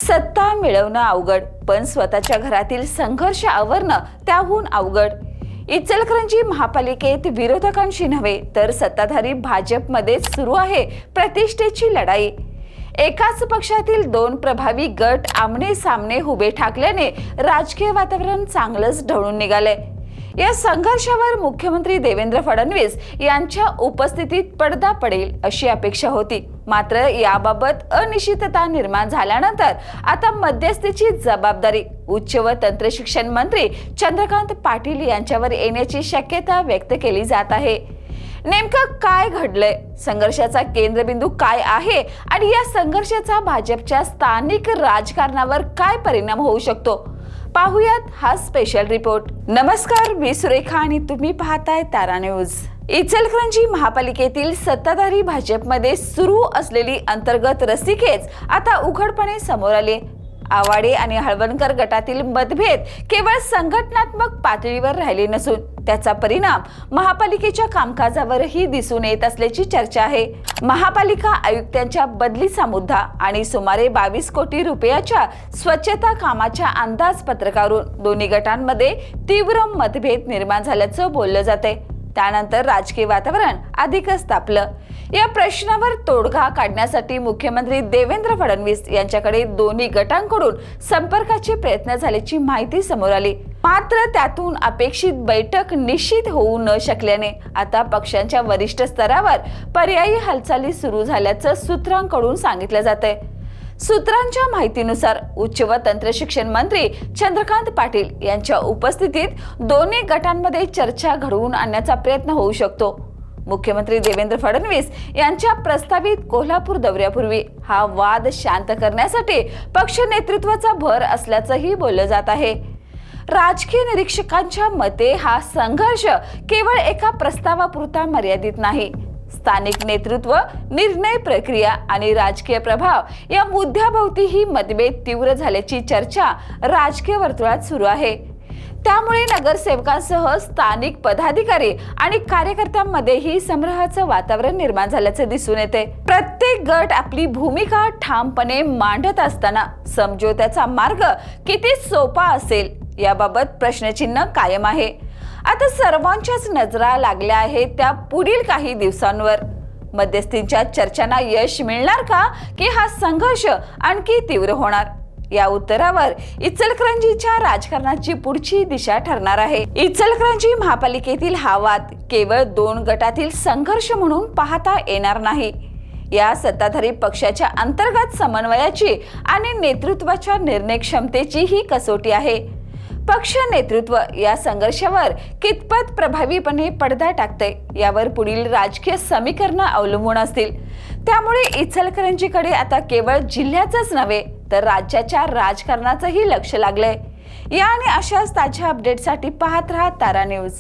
सत्ता मिळवणं अवघड, पण स्वतःच्या घरातील संघर्ष आवरणं त्याहून अवघड. इचलकरंजी महापालिकेत विरोधकांशी नव्हे तर सत्ताधारी भाजपमध्ये सुरू आहे प्रतिष्ठेची लढाई. एकाच पक्षातील दोन प्रभावी गट आमने सामने उभे ठाकल्याने राजकीय वातावरण चांगलंच ढवळून निघालंय. या संघर्षावर मुख्यमंत्री देवेंद्र फडणवीस यांच्या उपस्थितीत पडदा पडेल अशी अपेक्षा होती. मात्र याबाबत अनिश्चितता निर्माण झाल्यानंतर आता मध्यस्थीची जबाबदारी उच्च व तंत्र शिक्षण मंत्री चंद्रकांत पाटील यांच्यावर येण्याची शक्यता व्यक्त केली जात आहे. नेमकं काय घडलंय, संघर्षाचा केंद्रबिंदू काय आहे आणि या संघर्षाचा भाजपच्या स्थानिक राजकारणावर काय परिणाम होऊ शकतो, पाहुयात हा स्पेशल रिपोर्ट. नमस्कार, मी सुरेखा आणि तुम्ही पाहताय तारा न्यूज. इचलकरंजी महापालिकेतील सत्ताधारी भाजपमध्ये सुरू असलेली अंतर्गत रस्सीखेच आता उघडपणे समोर आली. आवाडे आणि हळवणकर गटातील मतभेद केवळ संघटनात्मक पातळीवर राहिले नसून त्याचा परिणाम महापालिकेच्या कामकाजावरही दिसून येत असल्याची चर्चा आहे. महापालिका आयुक्तांच्या बदलीचा मुद्दा आणि सुमारे 22 कोटी रुपयाच्या स्वच्छता कामाच्या अंदाजपत्रकावरून दोन्ही गटांमध्ये तीव्र मतभेद निर्माण झाल्याचं बोललं जाते. त्यानंतर राजकीय वातावरण अधिकच तापलं. या प्रश्नावर तोडगा काढण्यासाठी मुख्यमंत्री देवेंद्र फडणवीस यांच्याकडे दोन्ही गटांकडून संपर्काचे प्रयत्न झाल्याची माहिती समोर आली. मात्र त्यातून अपेक्षित बैठक निश्चित होऊ न शकल्याने आता पक्षांच्या वरिष्ठ स्तरावर पर्यायी हालचाली सुरू झाल्याचं सूत्रांकडून सांगितलं जातंय. सूत्रांच्या माहितीनुसार उच्च व तंत्र शिक्षण मंत्री चंद्रकांत पाटील यांच्या उपस्थितीत दोन्ही गटांमध्ये चर्चा घडवून आणण्याचा प्रयत्न होऊ शकतो. मुख्यमंत्री देवेंद्र फडणवीस यांच्या प्रस्तावित कोल्हापूर दौऱ्यापूर्वी हा वाद शांत करण्यासाठी पक्ष नेतृत्वाचा भर असल्याचंही बोललं जात आहे. राजकीय निरीक्षकांच्या मते हा संघर्ष केवळ एका प्रस्तावापुरता मर्यादित नाही. स्थानिक नेतृत्व, निर्णय प्रक्रिया आणि राजकीय प्रभाव या मुद्द्याभोवती ही मतभेद तीव्र झाल्याची चर्चा राजकीय वर्तुळात सुरू आहे. त्यामुळे नगरसेवकांसह स्थानिक पदाधिकारी आणि कार्यकर्त्यांमध्येही संभ्रमाचं वातावरण निर्माण झाल्याचं दिसून येते. प्रत्येक गट आपली भूमिका ठामपणे मांडत असताना समझोत्याचा मार्ग किती सोपा असेल याबाबत प्रश्नचिन्ह कायम आहे. आता सर्वांच्याच नजरा लागल्या आहेत त्या पुढील काही दिवसांवर. मध्यस्थींच्या चर्चांना यश मिळणार का की हा संघर्ष आणखी तीव्र होणार, या उत्तरावर इचलकरंजीच्या राजकारणाची पुढची दिशा ठरणार आहे. इचलकरंजी महापालिकेतील हा वाद केवळ दोन गटातील संघर्ष म्हणून पाहता येणार नाही. या सत्ताधारी पक्षाच्या अंतर्गत समन्वयाची आणि नेतृत्वाच्या निर्णय क्षमतेची ही कसोटी आहे. पक्ष नेतृत्व या संघर्षावर कितपत प्रभावीपणे पडदा टाकते यावर पुढील राजकीय समीकरणं अवलंबून असतील. त्यामुळे इचलकरंजीकडे आता केवळ जिल्ह्याचंच नव्हे तर राज्याच्या राजकारणाचंही लक्ष लागलंय. या आणि अशाच ताज्या अपडेटसाठी पाहत राहा तारा न्यूज.